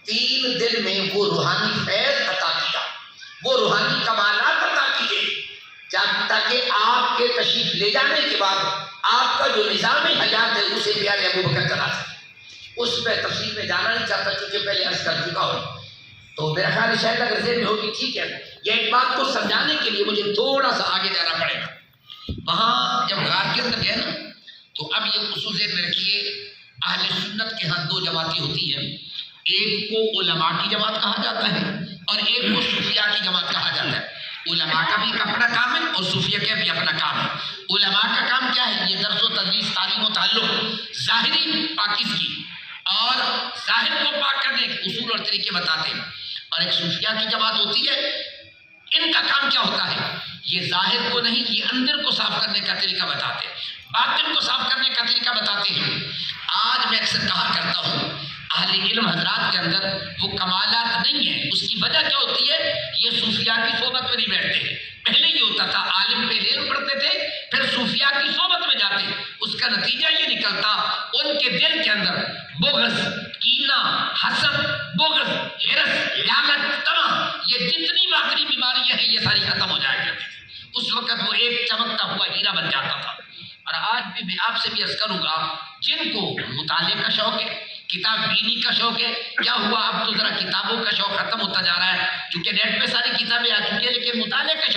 تین دل میں وہ روحانی فیض عطا کیا، وہ روحانی کمالات عطا کیے، تاکہ آپ کے تشریف لے جانے کے بعد آپ کا جو نظام حیات ہے اسے پیارے ابو بکر چلا سکے۔ اس پہ تفصیل میں جانا نہیں چاہتا چونکہ پہلے عرض کر چکا ہوں، تو میرا خیال ہے شاید اگر ذہن میں ہوگی ٹھیک ہے۔ یہ ایک بات کو سمجھانے کے لیے مجھے تھوڑا سا آگے جانا پڑے گا۔ وہاں جب غار کے اندر گئے نا تو اب یہ خصوص ذہن میں رکھیے، اہل سنت کے ہاں دو جماعتیں ہوتی ہیں، ایک کو علماء کی جماعت کہا جاتا ہے اور ایک کو صوفیاء کی جماعت کہا جاتا ہے۔ علماء کا بھی اپنا کام ہے اور صوفیاء کا بھی اپنا کام ہے۔ علماء کا کام کیا ہے؟ یہ درس و تدریس، تعلیم و تعلق، ظاہری پاکیزگی اور ظاہر کو پاک کرنے کے اصول اور طریقے بتاتے ہیں۔ اور ایک صوفیاء کی جماعت ہوتی ہے، ان کا کام کیا ہوتا ہے؟ یہ ظاہر کو نہیں، یہ اندر کو صاف کرنے کا طریقہ بتاتے ہیں، باطن کو صاف کرنے کا طریقہ بتاتے ہیں۔ آج میں اکثر کہا کرتا ہوں اہل علم حضرات کے اندر وہ کمالات نہیں ہیں، اس کی وجہ کیا ہوتی ہے؟ یہ صوفیاء کی صحبت میں نہیں بیٹھتے ہیں۔ پہلے یہ ہوتا تھا عالم پہلے علم پڑھتے تھے پھر صوفیاء کی صحبت میں جاتے، اس کا نتیجہ یہ نکلتا ان کے دل کے اندر بغض، کینہ، حسد، بغض، ہرس، لعنت، طمع، یہ جتنی باطنی بیماریاں ہیں یہ ساری ختم ہو جایا کرتی تھی۔ اس وقت وہ ایک چمکتا ہوا ہیرا بن جاتا تھا۔ اور آج بھی میں آپ سے بھی عرض کروں گا، جن کو مطالعے کا شوق ہے، کتاب بینی کا شوق ہے، کیا ہوا اب تو ذرا کتابوں کا شوق ختم ہوتا جا رہا ہے، چونکہ نیٹ پہ ساری کتابیں آ چکی ہیں، لیکن مطالعے کا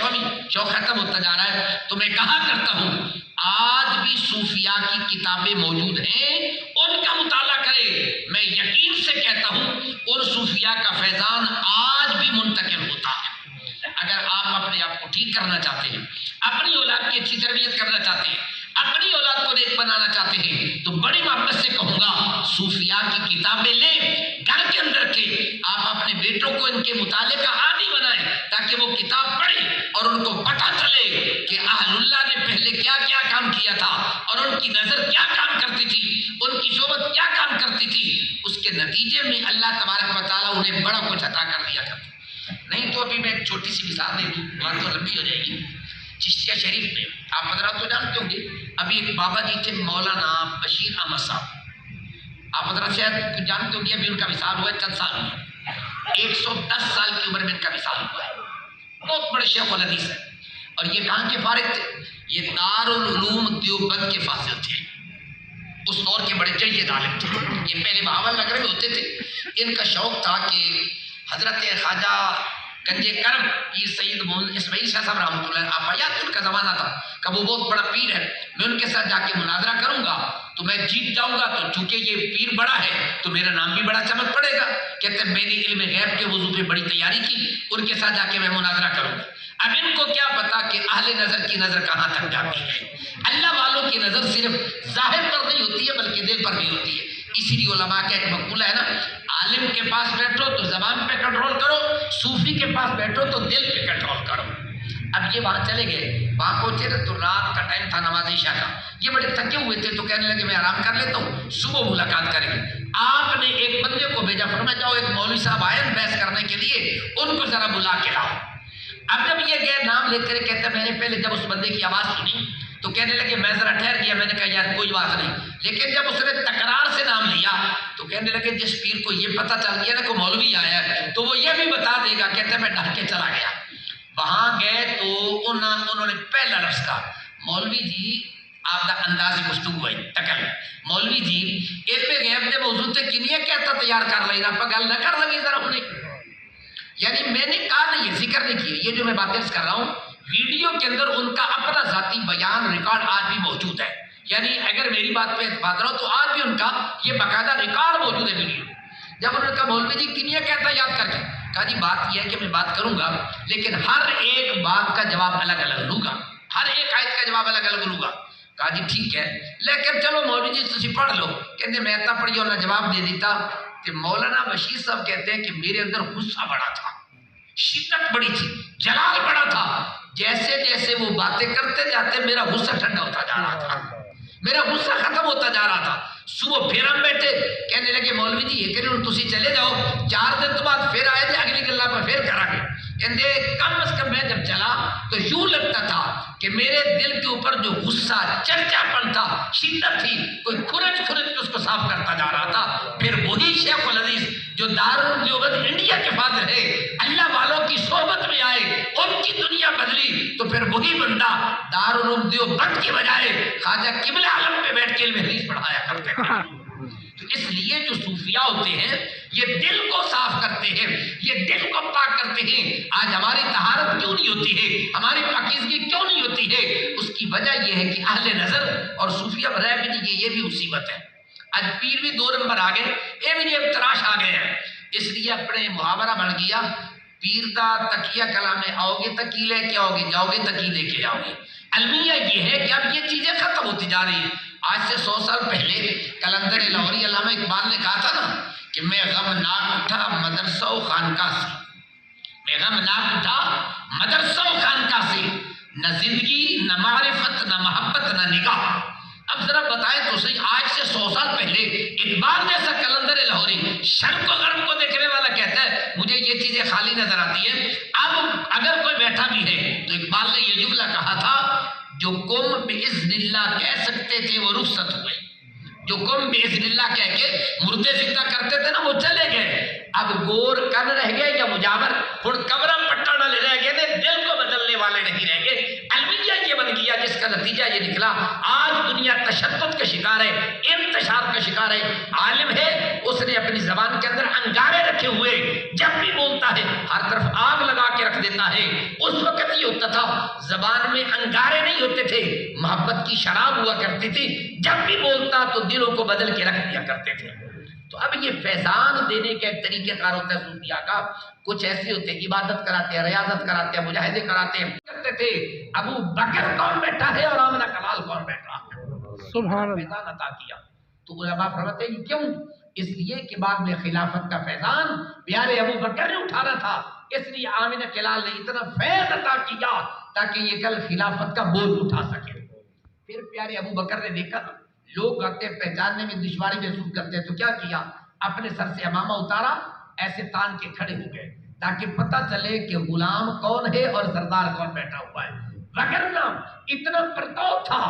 شوق ختم ہوتا جا رہا ہے۔ تو میں کہا کرتا ہوں آج بھی صوفیاء کی کتابیں موجود ہیں، ان کا مطالعہ کرے۔ میں یقین سے کہتا ہوں ان صوفیاء کا فیضان آج بھی منتقل ہوتا ہے۔ اگر آپ اپنے آپ کو ٹھیک کرنا چاہتے ہیں، اپنی اولاد کی اچھی تربیت کرنا چاہتے ہیں، اپنی اولاد کو نیک بنانا چاہتے ہیں، تو بڑی محبت سے کہوں گا صوفیاء کی کتابیں لیں، گھر کے اندر رکھیں، آپ اپنے بیٹوں کو ان کے مطالعے کا عادی بنائیں تاکہ وہ کتاب پڑھیں اور ان کو پتہ چلے کہ اہل اللہ نے پہلے کیا کیا کام کیا تھا اور ان کی نظر کیا کام کرتی تھی، ان کی صحبت کیا کام کرتی تھی۔ اس کے نتیجے میں اللہ تبارک و تعالیٰ انہیں بڑا کچھ عطا کر دیا کرتا۔ نہیں تو ابھی میں ایک چھوٹی سی مثال دے دوں، بات تو لمبی ہو جائے گی۔ چشتیہ شریف میں آپ حضرات تو جانتے ہوں گے، ابھی ایک بابا جی تھے مولانا بشیر احمد صاحب، آپ حضرات شاید جانتے ہوں گے، ابھی ان کا وصال ہوا ہے چند سال میں، 110 سال کی عمر میں ان کا وصال ہوا ہے۔ بہت بڑے شیخ الحدیث ہیں، اور یہ کہاں کے فارغ تھے؟ یہ دارالعلوم دیوبند کے فاضل تھے، اس دور کے بڑے جید عالم تھے۔ یہ پہلے بہاول نگر میں ہوتے تھے۔ ان کا شوق تھا کہ حضرت خواجہ گنج کرم پیر سید محمد اسماعیل شاہ صاحب رحمۃ اللہ آپ حیات، ان کا زمانہ تھا کہ وہ بہت بڑا پیر ہے، میں ان کے ساتھ جا کے مناظرہ کروں گا تو میں جیت جاؤں گا، تو چونکہ یہ پیر بڑا ہے تو میرا نام بھی بڑا چمک پڑے گا۔ کہتے ہیں میں نے علم غیب کے وضو پہ بڑی تیاری کی، ان کے ساتھ جا کے میں مناظرہ کروں گا۔ اب ان کو کیا پتا کہ اہل نظر کی نظر کہاں تک جاتی ہے۔ اللہ والوں کی نظر صرف ظاہر پر نہیں ہوتی ہے بلکہ دل پر بھی ہوتی ہے۔ اسی لیے علماء کا ایک مقولہ ہے نا، عالم کے پاس بیٹھو تو زبان پہ کنٹرول کرو، صوفی کے پاس بیٹھو تو دل پہ کنٹرول کرو۔ اب یہ وہاں چلے گئے، وہاں پہنچے تو رات کا ٹائم تھا نماز عشاء کا، یہ بڑے تھکے ہوئے تھے تو کہنے لگے میں آرام کر لیتا ہوں، صبح ملاقات کریں گے۔ آپ نے ایک بندے کو بھیجا، فرمایا جاؤ ایک مولوی صاحب آئے بحث کرنے کے لیے، ان کو ذرا بلا کے لاؤ۔ اب جب یہ گئے نام لیتے رہے، کہتے ہیں میں نے پہلے جب اس بندے کی آواز سنی تو کہنے لگے میں ذرا ٹھہر گیا، میں نے کہا یار کوئی بات نہیں، لیکن جب اس نے تکرار سے نام لیا تو کہنے لگے جس پیر کو یہ پتہ چل گیا نا کہ مولوی آیا ہے تو وہ یہ بھی بتا دے گا۔ کہتے ہیں میں ڈر کے چلا گیا۔ وہاں گئے تو انہوں نے پہلا لفظ کہا مولوی جی آپ کا انداز گفتگو ہے تکل مولوی جی ایک پہ غیب دے موضوع تے کنیہ کہتا تیار کر لینا پا گل نہ کر لگی ذرا انہیں، یعنی میں نے کہا نہیں، ذکر نہیں کیا، یہ جو میں باتیں کر رہا ہوں ویڈیو کے اندر ان کا اپنا ذاتی بیان ریکارڈ آج بھی موجود ہے، یعنی اگر میری بات پہ اعتماد رہو تو آج بھی ان کا یہ باقاعدہ ریکارڈ موجود ہے ویڈیو۔ جب انہوں نے کہا مولوی جی کنیہ کہتا ہے یاد کر کے، کہا جی بات یہ ہے کہ میں بات کروں گا لیکن ہر ایک بات کا جواب الگ الگ لوں گا، ہر ایک آیت کا جواب الگ الگ لوں گا۔ کہا جی ٹھیک ہے لیکن چلو مولوی جی تسی پڑھ لو، کہتے میں اتنا پڑھی اور نہ جواب دے دیتا کہ مولانا بشیر صاحب کہتے ہیں کہ میرے اندر غصہ بڑا تھا، شدت بڑی تھی، جلال بڑا تھا، جیسے جیسے وہ باتیں کرتے جاتے میرا غصہ ٹھنڈا ہوتا جا رہا تھا، میرا غصہ ختم ہوتا جا رہا تھا۔ صبح پھر ہم بیٹھے، کہنے لگے مولوی جی یہ کریں تسی چلے جاؤ، 4 دن تو بعد پھر آئے تھے اگلی گلا پر پھر کرا گے، کہتے کم از کم میں جب چلا تو یوں لگتا تھا کہ میرے دل کے اوپر جو غصہ چرچا پن تھا، شدت تھی، کوئی کھرچ کھرچ کے اس کو صاف کرتا جا رہا تھا۔ پھر وہی شیخ الحدیث جو دارالعلوم دیوبند انڈیا کے فادر ہے، اللہ والوں کی صحبت میں آئے، ان کی دنیا بدلی، تو پھر وہی بندہ دارالعلوم دیوبند کے بجائے خواجہ قبلہ عالم پہ بیٹھ کے علم حدیث پڑھایا کرتے تھے۔ تو اس لیے جو صوفیاء ہوتے ہیں یہ دل کو صاف کرتے ہیں، یہ دل کو پاک کرتے ہیں۔ آج ہماری طہارت کیوں نہیں ہوتی ہے، ہماری پاکیزگی کیوں نہیں ہوتی ہے؟ اس کی وجہ یہ ہے کہ اہل نظر اور صوفیہ رہ بھی نہیں گئے، یہ بھی مصیبت ہے۔ آج پیر بھی 2 نمبر آ گئے، یہ بھی ایک تراش آ گئے ہیں۔ اس لیے اپنے محاورہ بن گیا، پیر دا تکیہ کلا میں آؤ گے تکی لے کے آؤ گے، جاؤ گے تکی لے کے آؤ گے۔ المیہ یہ ہے کہ اب یہ چیزیں ختم ہوتی جا رہی ہیں۔ آج سے 100 سال پہلے قلندر لاہوری علامہ اقبال نے کہا تھا نا کہ میں غمناک اٹھا مدرسہ و خانقاہ سے، میں غمناک اٹھا مدرسہ و خانقاہ سے، نہ زندگی نہ معرفت نہ محبت نہ نگاہ۔ اب ذرا بتائیں تو صحیح، آج سے 100 سال پہلے اقبال جیسا قلندر لاہوری شرق و غرب کو دیکھنے والا کہتا ہے مجھے یہ چیزیں خالی نظر آتی ہیں۔ اب اگر کوئی بیٹھا بھی ہے تو اقبال نے یہ جملہ کہا تھا، جو قوم باذن اللہ کہہ سکتے تھے وہ رخصت ہوئے، جو قوم باذن اللہ کہہ کے مردے زندہ کرتے تھے نا وہ چلے گئے۔ اب گور کن رہ گئے یا مجاور، ہن قبرہ پٹانا لے رہ گئے، دل کو بدلنے والے نہیں رہ گئے۔ المیہ یہ بن گیا جس کا نتیجہ یہ نکلا آج دنیا تشدد کا شکار ہے، انتشار کا شکار ہے۔ عالم ہے اس نے اپنی زبان کے اندر انگارے رکھے ہوئے، جب بھی بولتا ہے ہر طرف آگ لگا کے رکھ دیتا ہے۔ اس وقت یہ ہوتا تھا زبان میں انگارے نہیں ہوتے تھے، محبت کی شراب ہوا کرتی تھی، جب بھی بولتا تو دلوں کو بدل کے رکھ دیا کرتے تھے۔ تو اب یہ فیضان دینے کا ایک طریقہ کار ہوتا ہے صوفیاء کا، کچھ ایسے ہوتے ہیں عبادت کراتے ہیں، ریاضت کراتے ہیں، مجاہدے کراتے ہیں، کرتے تھے ابو بکر کون بیٹھا ہے اور آمنہ کمال کون بیٹھا ہے، سبحان اللہ، فیضان عطا کیا۔ تو علماء فرماتے ہیں کیوں؟ اس لیے کہ بعد میں خلافت کا فیضان پیارے ابو بکر نے اٹھانا تھا، اس لیے آمنہ کلال نے اتنا فیض عطا کیا تاکہ یہ کل خلافت کا بوجھ اٹھا سکے۔ پھر پیارے ابو بکر نے دیکھا لوگ آتے پہچاننے میں دشواری محسوس کرتے ہیں تو کیا کیا، اپنے سر سے امامہ اتارا، ایسے تان کے کھڑے ہو گئے تاکہ پتہ چلے کہ غلام کون ہے اور سردار کون بیٹھا ہوا ہے۔ وگرنہ اتنا پرتاؤ تھا،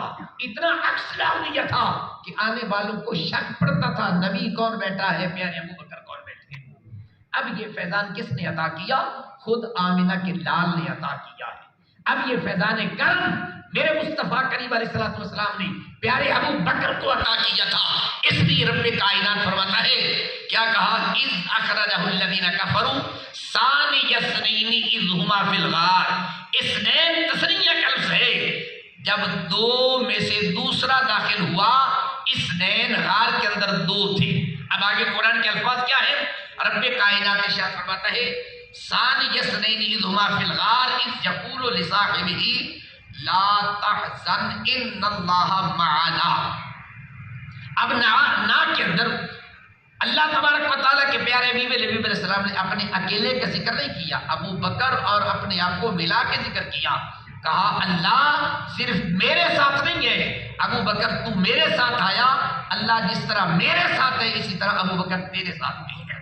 اتنا عکس لاؤنیہ تھا کہ آنے والوں کو شک پڑتا تھا نبی کون بیٹھا ہے، پیارے ابو بکر کون بیٹھے ہیں۔ اب یہ فیضان کس نے عطا کیا؟ خود آمنہ کے لال نے عطا کیا ہے۔ اب یہ فیضان کرم میرے مصطفیٰ کریم علیہ السلام نے پیارے ابو بکر کو عطا کیا تھا۔ اس لیے رب کائنات فرماتا ہے کیا کہا، اذ اخرجہ الذین کفروا ثانی اثنین اذ ہما فی الغار۔ اثنین تثنیہ کا لفظ ہے، جب 2 میں سے دوسرا داخل ہوا، اثنین غار کے اندر 2 تھے۔ اب آگے قرآن کے الفاظ کیا ہے، رب کائنات ارشاد فرماتا ہے ثانی اثنین اذ ہما فی الغار اذ یقول لصاحبہ لا تحزن ان اللہ معنا۔ اب نا کے اندر اللہ تبارک و تعالیٰ کے پیارے حبیب علیہ السلام نے اپنے اکیلے کا ذکر نہیں کیا، ابو بکر اور اپنے آپ کو ملا کے ذکر کیا۔ کہا اللہ صرف میرے ساتھ نہیں ہے، ابو بکر تو میرے ساتھ آیا، اللہ جس طرح میرے ساتھ ہے اسی طرح ابو بکر تیرے ساتھ بھی ہے۔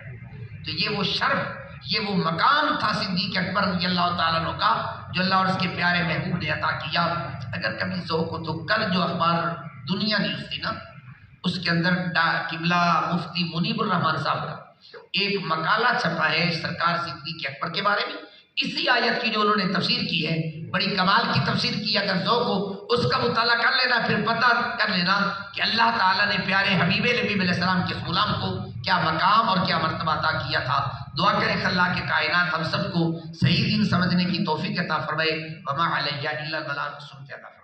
تو یہ وہ شرف، یہ وہ مقام تھا صدیق اکبر رضی اللہ تعالیٰ عنہ کا جو اللہ اور اس کے پیارے محبوب نے عطا کیا۔ اگر کبھی ذوق ہو تو کل جو اخبار دنیا نیوز تھی نا، اس کے اندر قبلہ مفتی منیب الرحمان صاحب کا ایک مقالہ چھپا ہے سرکار صدیق اکبر کے بارے میں، اسی آیت کی جو انہوں نے تفسیر کی ہے، بڑی کمال کی تفسیر کی۔ اگر ذوق ہو اس کا مطالعہ کر لینا، پھر پتہ کر لینا کہ اللہ تعالیٰ نے پیارے حبیب علیہ السلام کے غلام کو کیا مقام اور کیا مرتبہ عطا کیا تھا۔ دعا کریں کہ اللہ کے کائنات ہم سب کو صحیح دین سمجھنے کی توفیق عطا فرمائے۔ وما علیہ الا البلاغ، سنتے عطا فرمائے۔